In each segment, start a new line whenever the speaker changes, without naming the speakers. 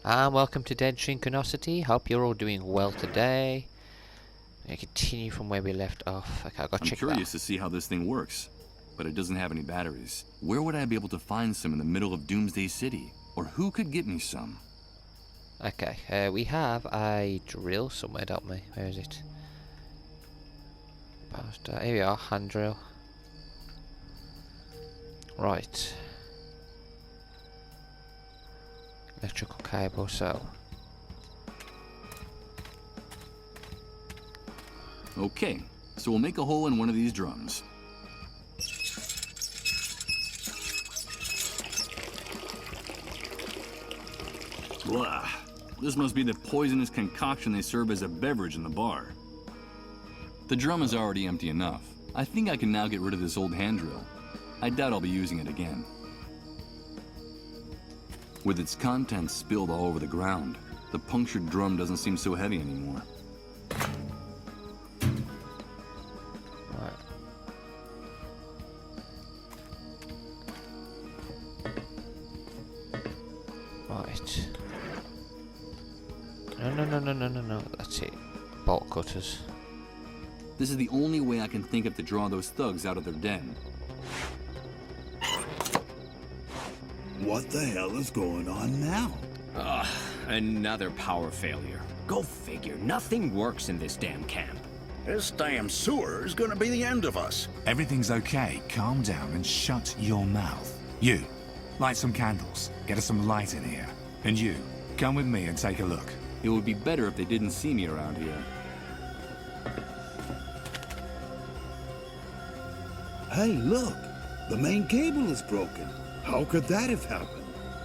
And welcome to Dead Synchronicity. Hope you're all doing well today. I continue from where we left off. Okay, I gotta
I'm
check
curious
that.
to see how this thing works, but it doesn't have any batteries. Where would I be able to find some in the middle of Doomsday City? Or who could get me some?
Okay, we have a drill somewhere, don't we? Where is it? Here we are, hand drill. Right. Electrical cable, so.
Okay, so we'll make a hole in one of these drums. Blah. This must be the poisonous concoction they serve as a beverage in the bar. The drum is already empty enough. I think I can now get rid of this old hand drill. I doubt I'll be using it again. With its contents spilled all over the ground, the punctured drum doesn't seem so heavy anymore.
Right. No. That's it. Bolt cutters.
This is the only way I can think of to draw those thugs out of their den.
What the hell is going on now?
Another power failure. Go figure, nothing works in this damn camp.
This damn sewer is gonna be the end of us.
Everything's okay. Calm down and shut your mouth. You, light some candles. Get us some light in here. And you, come with me and take a look.
It would be better if they didn't see me around here.
Hey, look! The main cable is broken. How could that have happened?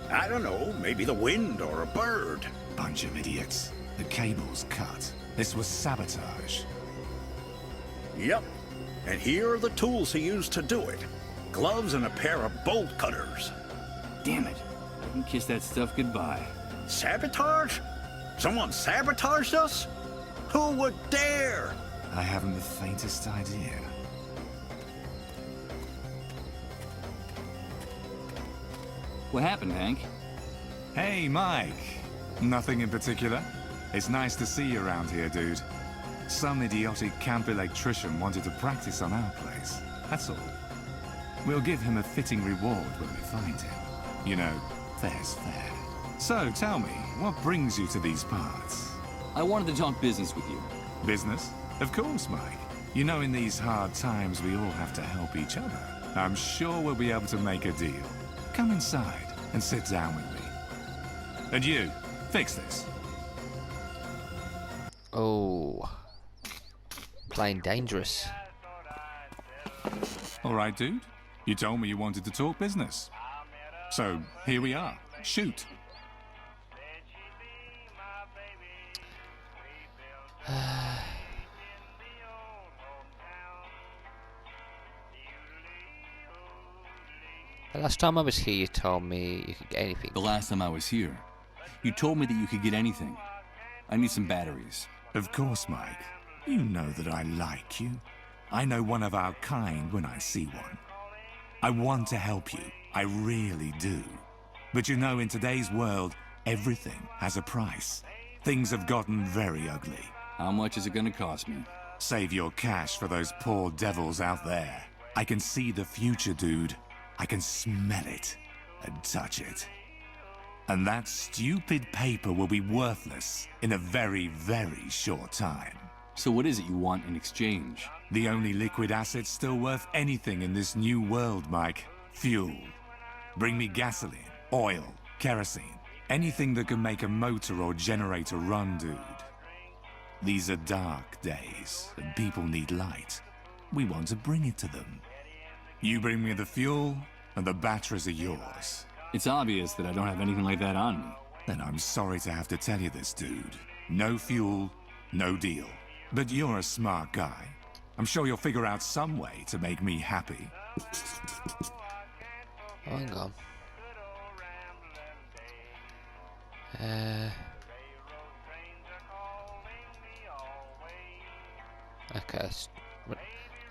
I don't know. Maybe the wind or a bird.
Bunch of idiots. The cable's cut. This was sabotage.
Yep. And here are the tools he used to do it. Gloves and a pair of bolt cutters.
Damn it. I can kiss that stuff goodbye.
Sabotage? Someone sabotaged us? Who would dare?
I haven't the faintest idea.
What happened, Hank?
Hey, Mike. Nothing in particular. It's nice to see you around here, dude. Some idiotic camp electrician wanted to practice on our place. That's all. We'll give him a fitting reward when we find him. You know, fair's fair. So, tell me, what brings you to these parts?
I wanted to talk business with you.
Business? Of course, Mike. You know, in these hard times, we all have to help each other. I'm sure we'll be able to make a deal. Come inside and sit down with me. And you, fix this.
Oh. Playing dangerous.
All right, dude. You told me you wanted to talk business. So, here we are. Shoot.
The last time I was here, you told me you could get anything.
The last time I was here, you told me that you could get anything. I need some batteries.
Of course, Mike. You know that I like you. I know one of our kind when I see one. I want to help you. I really do. But you know, in today's world, everything has a price. Things have gotten very ugly.
How much is it gonna cost me?
Save your cash for those poor devils out there. I can see the future, dude. I can smell it and touch it. And that stupid paper will be worthless in a very, very short time.
So what is it you want in exchange?
The only liquid asset still worth anything in this new world, Mike. Fuel. Bring me gasoline, oil, kerosene. Anything that can make a motor or generator run, dude. These are dark days, and people need light. We want to bring it to them. You bring me the fuel, and the batteries are yours.
It's obvious that I don't have anything like that on me.
Then I'm sorry to have to tell you this, dude. No fuel, no deal. But you're a smart guy. I'm sure you'll figure out some way to make me happy.
Oh, hang on. Okay.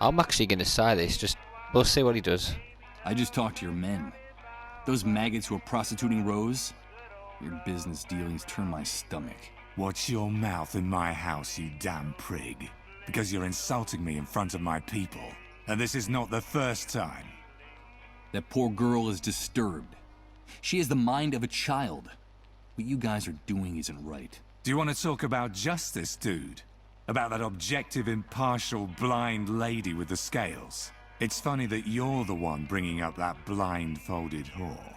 I'm actually going to say this. Just we'll see what he does.
I just talked to your men. Those maggots who are prostituting Rose, Your business dealings turn my stomach.
Watch your mouth in my house, you damn prig. Because you're insulting me in front of my people. And this is not the first time.
That poor girl is disturbed. She has the mind of a child. What you guys are doing isn't right.
Do you want to talk about justice, dude? About that objective, impartial, blind lady with the scales? It's funny that you're the one bringing up that blindfolded whore.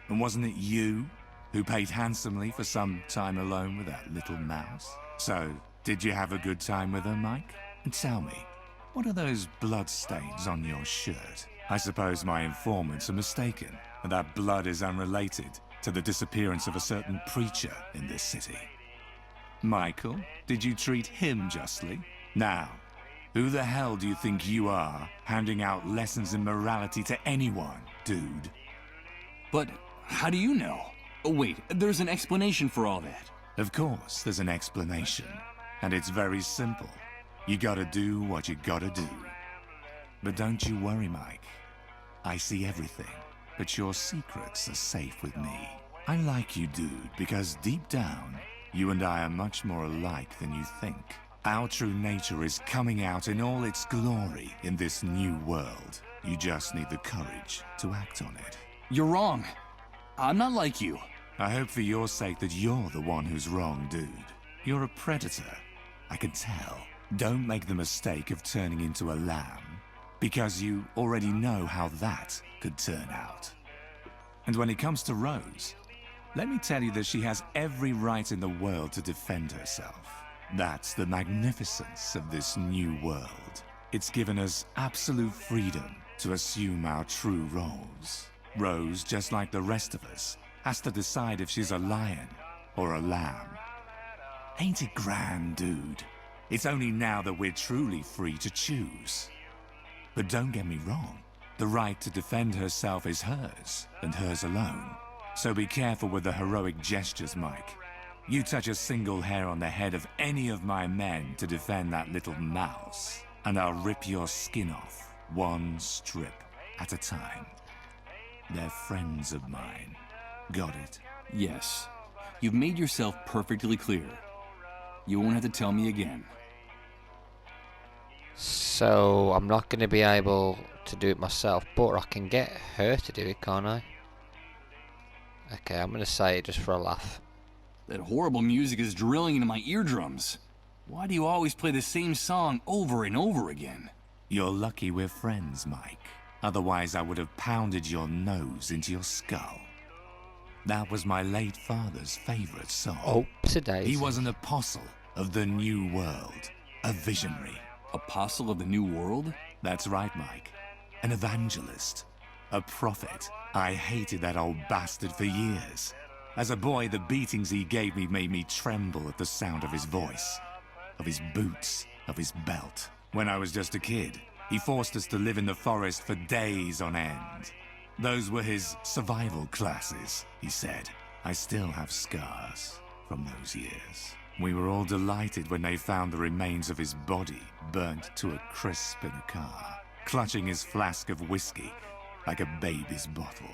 And wasn't it you who paid handsomely for some time alone with that little mouse? So, did you have a good time with her, Mike? And tell me, what are those blood stains on your shirt? I suppose my informants are mistaken, and that blood is unrelated to the disappearance of a certain preacher in this city. Michael, did you treat him justly? Now, who the hell do you think you are, handing out lessons in morality to anyone, dude?
But how do you know? Oh wait, there's an explanation for all that.
Of course, there's an explanation. And it's very simple. You gotta do what you gotta do. But don't you worry, Mike. I see everything, but your secrets are safe with me. I like you, dude, because deep down, you and I are much more alike than you think. Our true nature is coming out in all its glory in this new world. You just need the courage to act on it.
You're wrong. I'm not like you.
I hope for your sake that you're the one who's wrong, dude. You're a predator. I can tell. Don't make the mistake of turning into a lamb, because you already know how that could turn out. And when it comes to Rose, let me tell you that she has every right in the world to defend herself. That's the magnificence of this new world. It's given us absolute freedom to assume our true roles. Rose, just like the rest of us, has to decide if she's a lion or a lamb. Ain't it grand, dude? It's only now that we're truly free to choose. But don't get me wrong, the right to defend herself is hers, and hers alone. So be careful with the heroic gestures, Mike. You touch a single hair on the head of any of my men to defend that little mouse, and I'll rip your skin off, one strip at a time. They're friends of mine. Got it?
Yes. You've made yourself perfectly clear. You won't have to tell me again.
So, I'm not going to be able to do it myself, but I can get her to do it, can't I? Okay, I'm going to say it just for a laugh.
That horrible music is drilling into my eardrums. Why do you always play the same song over and over again?
You're lucky we're friends, Mike. Otherwise, I would have pounded your nose into your skull. That was my late father's favorite song.
Oh, today.
He was an apostle of the new world, a visionary.
Apostle of the New World?
That's right, Mike. An evangelist. A prophet. I hated that old bastard for years. As a boy, the beatings he gave me made me tremble at the sound of his voice, of his boots, of his belt. When I was just a kid, he forced us to live in the forest for days on end. Those were his survival classes, he said. I still have scars from those years. We were all delighted when they found the remains of his body burnt to a crisp in a car, clutching his flask of whiskey like a baby's bottle.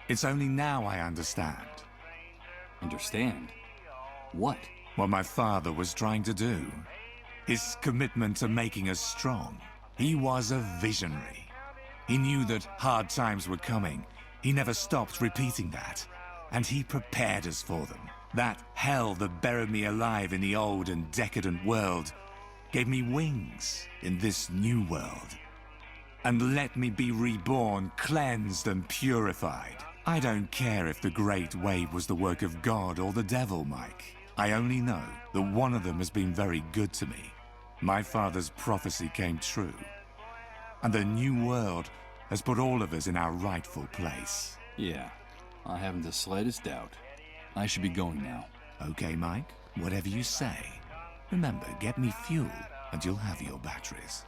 It's only now I understand.
Understand? What?
What my father was trying to do. His commitment to making us strong. He was a visionary. He knew that hard times were coming. He never stopped repeating that. And he prepared us for them. That hell that buried me alive in the old and decadent world gave me wings in this new world. And let me be reborn, cleansed and purified. I don't care if the Great Wave was the work of God or the devil, Mike. I only know that one of them has been very good to me. My father's prophecy came true. And the new world has put all of us in our rightful place.
Yeah, I haven't the slightest doubt. I should be going now.
Okay, Mike, whatever you say. Remember, get me fuel and you'll have your batteries.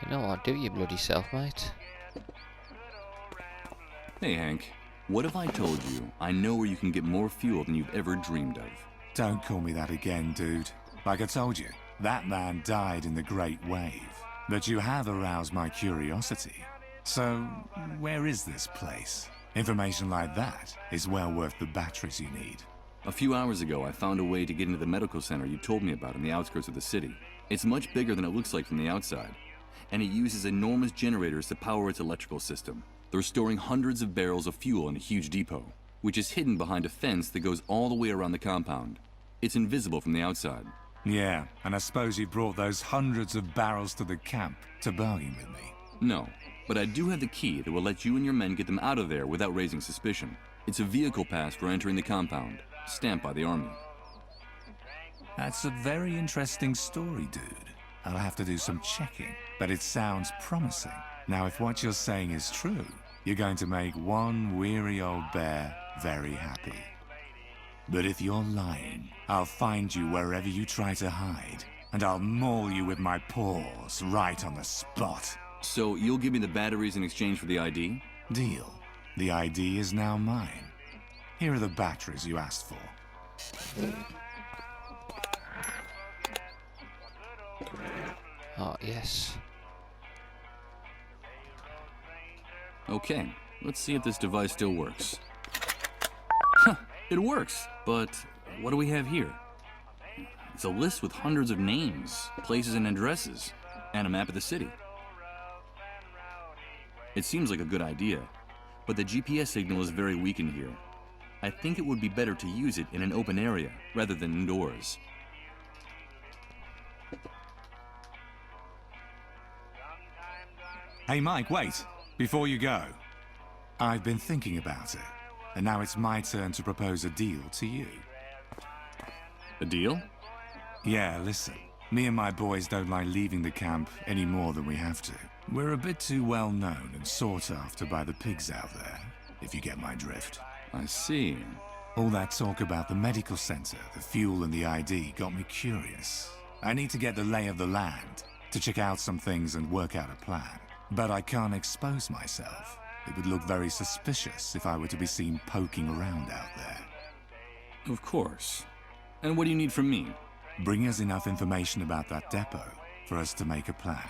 You know what, do you bloody self, mate.
Hey, Hank. What if I told you I know where you can get more fuel than you've ever dreamed of?
Don't call me that again, dude. Like I told you, That man died in the Great Wave. But you have aroused my curiosity. So, where is this place? Information like that is well worth the batteries you need.
A few hours ago, I found a way to get into the medical center you told me about on the outskirts of the city. It's much bigger than it looks like from the outside, and it uses enormous generators to power its electrical system. They're storing hundreds of barrels of fuel in a huge depot, which is hidden behind a fence that goes all the way around the compound. It's invisible from the outside.
Yeah, and I suppose you brought those hundreds of barrels to the camp to bargain with me.
No, but I do have the key that will let you and your men get them out of there without raising suspicion. It's a vehicle pass for entering the compound, stamped by the Army.
That's a very interesting story, dude. I'll have to do some checking, but it sounds promising. Now, if what you're saying is true, you're going to make one weary old bear very happy. But if you're lying, I'll find you wherever you try to hide, and I'll maul you with my paws right on the spot.
So you'll give me the batteries in exchange for the ID?
Deal. The ID is now mine. Here are the batteries you asked for.
Oh, yes.
Okay, let's see if this device still works. Huh, it works, but what do we have here? It's a list with hundreds of names, places and addresses, and a map of the city. It seems like a good idea, but the GPS signal is very weak in here. I think it would be better to use it in an open area rather than indoors.
Hey Mike, wait! Before you go. I've been thinking about it, and now it's my turn to propose a deal to you.
A deal?
Yeah, listen. Me and my boys don't like leaving the camp any more than we have to. We're a bit too well known and sought after by the pigs out there, if you get my drift.
I see.
All that talk about the medical center, the fuel and the ID got me curious. I need to get the lay of the land, to check out some things and work out a plan. But I can't expose myself. It would look very suspicious if I were to be seen poking around out there.
Of course. And what do you need from me?
Bring us enough information about that depot for us to make a plan.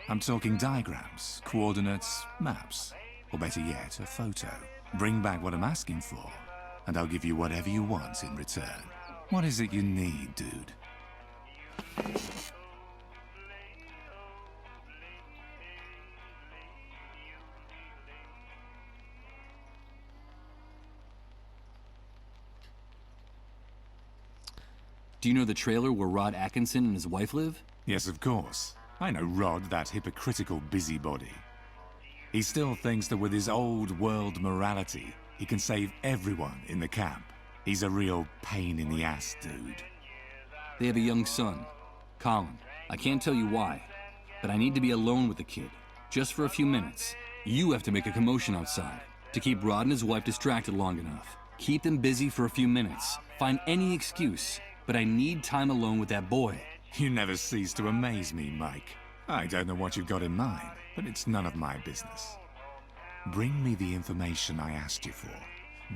I'm talking diagrams, coordinates, maps, or better yet, a photo. Bring back what I'm asking for, and I'll give you whatever you want in return. What is it you need, dude?
Do you know the trailer where Rod Atkinson and his wife live?
Yes, of course. I know Rod, that hypocritical busybody. He still thinks that with his old world morality, he can save everyone in the camp. He's a real pain in the ass, dude.
They have a young son, Colin. I can't tell you why, but I need to be alone with the kid, just for a few minutes. You have to make a commotion outside to keep Rod and his wife distracted long enough. Keep them busy for a few minutes. Find any excuse, but I need time alone with that boy.
You never cease to amaze me, Mike. I don't know what you've got in mind, but it's none of my business. Bring me the information I asked you for.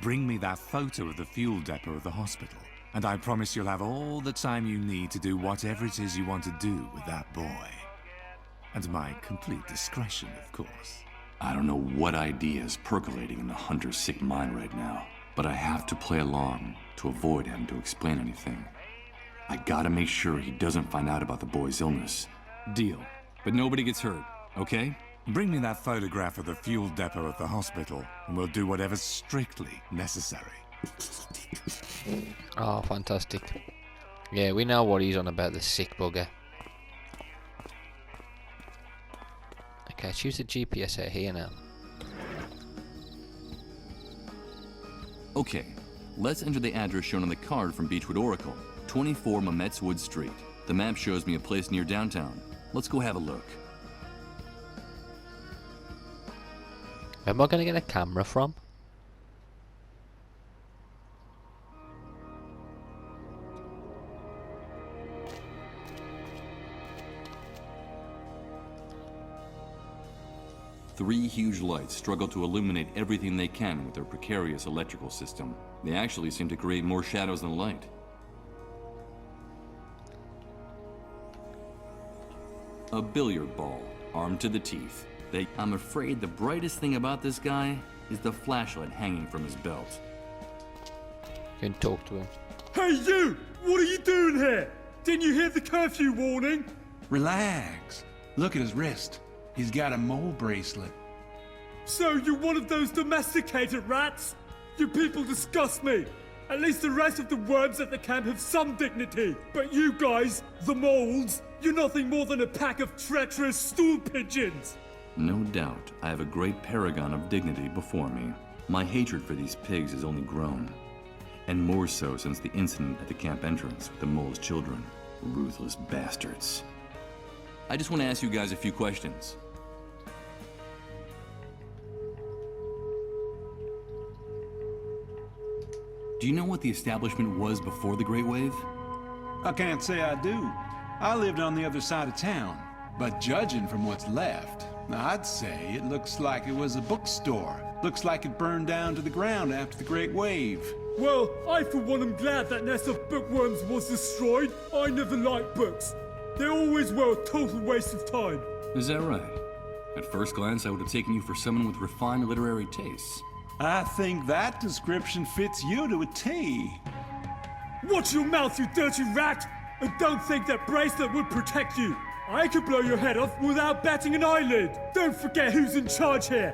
Bring me that photo of the fuel depot of the hospital, and I promise you'll have all the time you need to do whatever it is you want to do with that boy. And my complete discretion, of course.
I don't know what idea is percolating in the hunter's sick mind right now, but I have to play along to avoid having to explain anything. I gotta make sure he doesn't find out about the boy's illness. Deal. But nobody gets hurt, okay?
Bring me that photograph of the fuel depot at the hospital, and we'll do whatever's strictly necessary.
Oh, fantastic. Yeah, we know what he's on about, the sick bugger. Okay, choose the GPS out here now.
Okay, let's enter the address shown on the card from Beechwood Oracle, 24 Mametz Wood Street. The map shows me a place near downtown. Let's go have a look.
Where am I going to get a camera from?
Three huge lights struggle to illuminate everything they can with their precarious electrical system. They actually seem to create more shadows than light. A billiard ball, armed to the teeth. I'm afraid the brightest thing about this guy is the flashlight hanging from his belt.
You can talk to him.
Hey you! What are you doing here? Didn't you hear the curfew warning?
Relax. Look at his wrist. He's got a mole bracelet.
So you're one of those domesticated rats? You people disgust me. At least the rest of the worms at the camp have some dignity. But you guys, the moles, you're nothing more than a pack of treacherous stool pigeons.
No doubt, I have a great paragon of dignity before me. My hatred for these pigs has only grown. And more so since the incident at the camp entrance with the mole's children. Ruthless bastards. I just want to ask you guys a few questions. Do you know what the establishment was before the Great Wave?
I can't say I do. I lived on the other side of town. But judging from what's left, I'd say it looks like it was a bookstore. Looks like it burned down to the ground after the Great Wave.
Well, I for one am glad that nest of bookworms was destroyed. I never liked books. They always were a total waste of time.
Is that right? At first glance, I would have taken you for someone with refined literary tastes.
I think that description fits you to a T.
Watch your mouth, you dirty rat! And don't think that bracelet would protect you. I could blow your head off without batting an eyelid. Don't forget who's in charge here.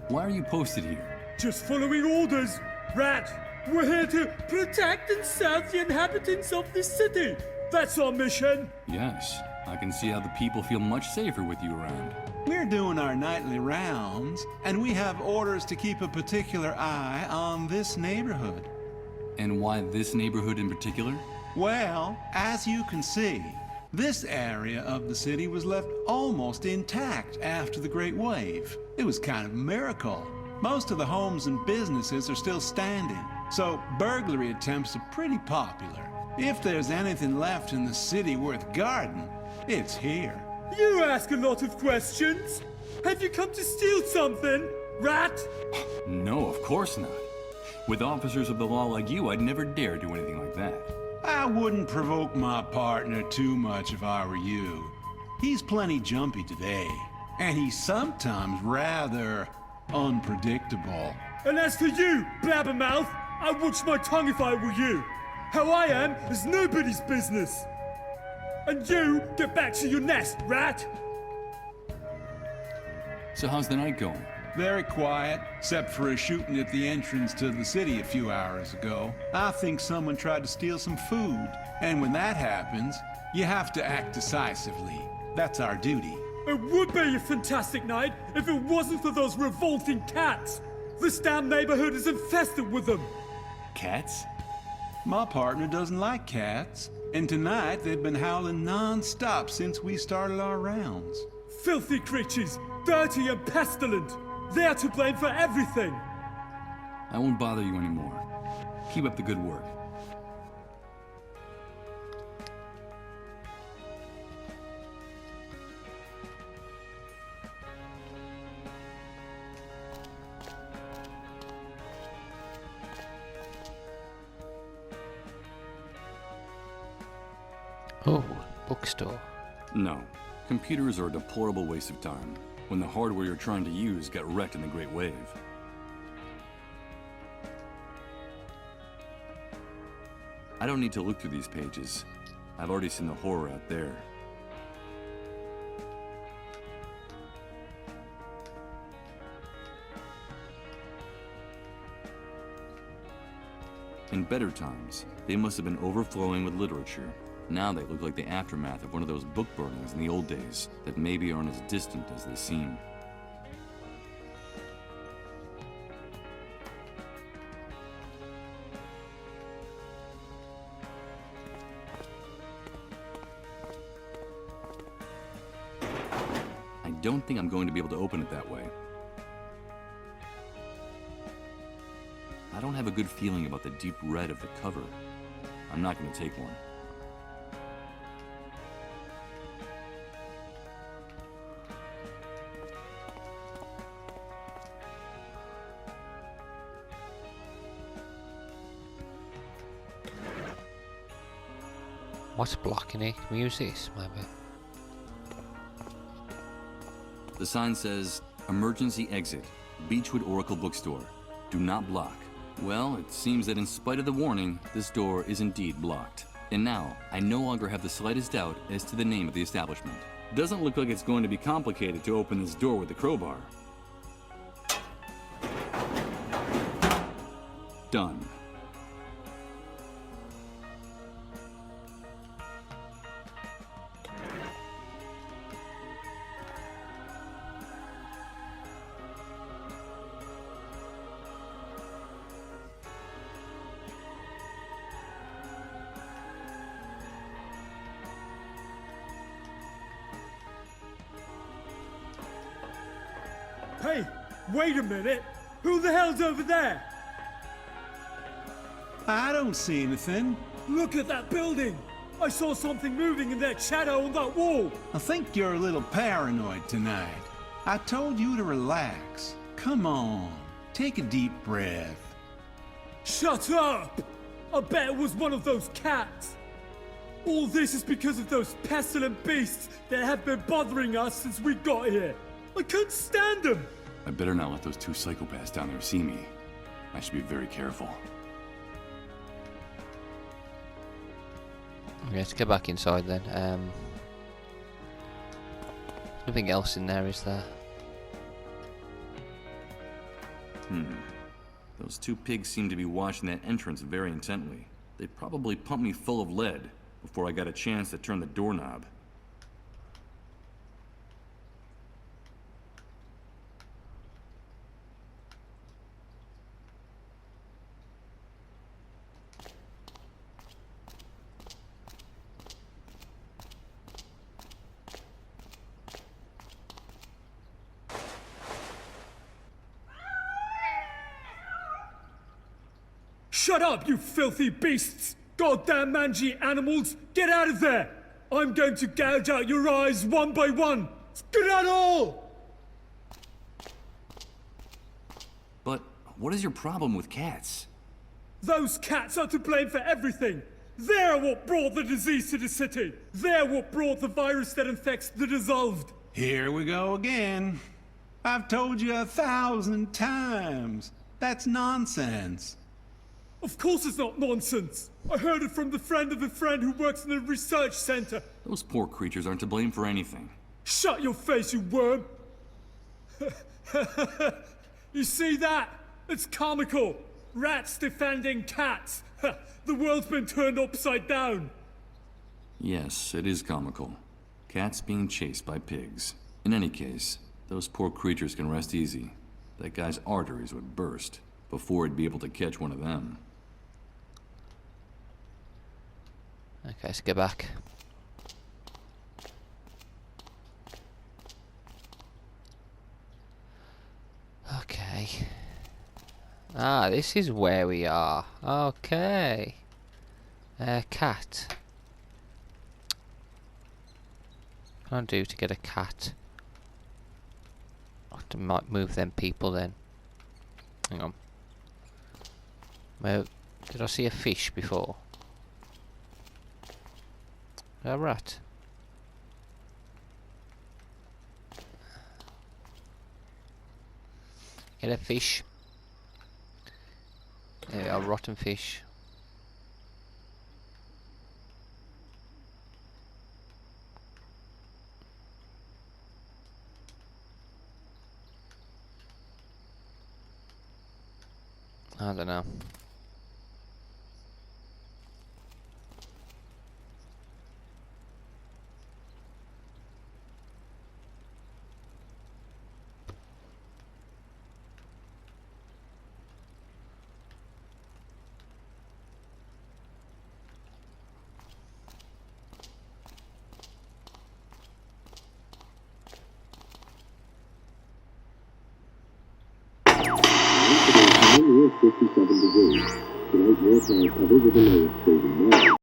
Why are you posted here?
Just following orders. Rat, we're here to protect and serve the inhabitants of this city. That's our mission.
Yes, I can see how the people feel much safer with you around.
We're doing our nightly rounds, and we have orders to keep a particular eye on this neighborhood.
And why this neighborhood in particular?
Well, as you can see, this area of the city was left almost intact after the Great Wave. It was kind of a miracle. Most of the homes and businesses are still standing, so burglary attempts are pretty popular. If there's anything left in the city worth guarding, it's here.
You ask a lot of questions. Have you come to steal something, rat?
No, of course not. With officers of the law like you, I'd never dare do anything like that.
I wouldn't provoke my partner too much if I were you. He's plenty jumpy today, and he's sometimes rather unpredictable.
And as for you, blabbermouth, I'd watch my tongue if I were you. How I am is nobody's business. And you, get back to your nest, rat!
So how's the night going?
Very quiet, except for a shooting at the entrance to the city a few hours ago. I think someone tried to steal some food. And when that happens, you have to act decisively. That's our duty.
It would be a fantastic night if it wasn't for those revolting cats. This damn neighborhood is infested with them.
Cats?
My partner doesn't like cats, and tonight they've been howling non-stop since we started our rounds.
Filthy creatures, dirty and pestilent. They're to blame for everything.
I won't bother you anymore. Keep up the good work.
Oh, bookstore.
No. Computers are a deplorable waste of time, when the hardware you're trying to use got wrecked in the Great Wave. I don't need to look through these pages. I've already seen the horror out there. In better times, they must have been overflowing with literature. Now they look like the aftermath of one of those book burnings in the old days that maybe aren't as distant as they seem. I don't think I'm going to be able to open it that way. I don't have a good feeling about the deep red of the cover. I'm not going to take one.
What's blocking it? Can we use this, maybe?
The sign says, "Emergency exit, Beechwood Oracle Bookstore. Do not block." Well, it seems that in spite of the warning, this door is indeed blocked. And now, I no longer have the slightest doubt as to the name of the establishment. Doesn't look like it's going to be complicated to open this door with the crowbar. Done.
Hey, wait a minute! Who the hell's over there?
I don't see anything.
Look at that building! I saw something moving in that shadow on that wall!
I think you're a little paranoid tonight. I told you to relax. Come on, take a deep breath.
Shut up! I bet it was one of those cats! All this is because of those pestilent beasts that have been bothering us since we got here. I couldn't stand them!
I better not let those two psychopaths down there see me. I should be very careful.
Okay, let's get back inside then. Nothing else in there, is there?
Those two pigs seem to be watching that entrance very intently. They probably pumped me full of lead before I got a chance to turn the doorknob.
Shut up, you filthy beasts! Goddamn mangy animals! Get out of there! I'm going to gouge out your eyes one by one! Get out all!
But what is your problem with cats?
Those cats are to blame for everything! They're what brought the disease to the city! They're what brought the virus that infects the dissolved!
Here we go again. I've told you 1,000 times. That's nonsense.
Of course it's not nonsense! I heard it from the friend of a friend who works in a research center!
Those poor creatures aren't to blame for anything.
Shut your face, you worm! You see that? It's comical! Rats defending cats! The world's been turned upside down!
Yes, it is comical. Cats being chased by pigs. In any case, those poor creatures can rest easy. That guy's arteries would burst before he'd be able to catch one of them.
Okay, let's get back. Okay. Ah, this is where we are. Okay. Cat. What can I do to get a cat? I have to move them people then. Hang on. Well, did I see a fish before? A rat. Get a fish. There we are, rotten fish. I don't know.
Near 57 degrees. Tonight, your cloud cover with a low of 39.